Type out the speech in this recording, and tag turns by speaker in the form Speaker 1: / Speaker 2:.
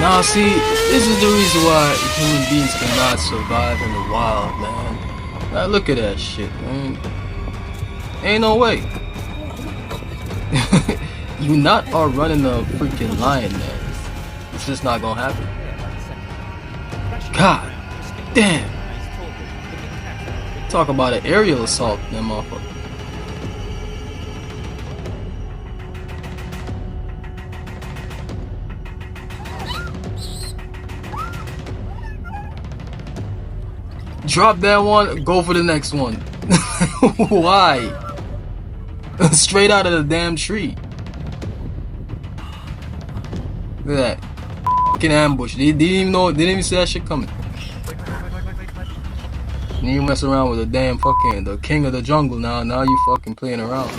Speaker 1: Nah, see, this is the reason why human beings cannot survive in the wild, man. Now look at that shit, man. Ain't no way. You not are running a freaking lion, man. It's just not gonna happen. God damn. Talk about an aerial assault, that motherfucker. Drop that one, go for the next one. Why? Straight out of the damn tree. Look at that. Fucking ambush. They didn't even know, they didn't even see that shit coming. And you mess around with the damn fucking, the king of the jungle now. Now you fucking playing around.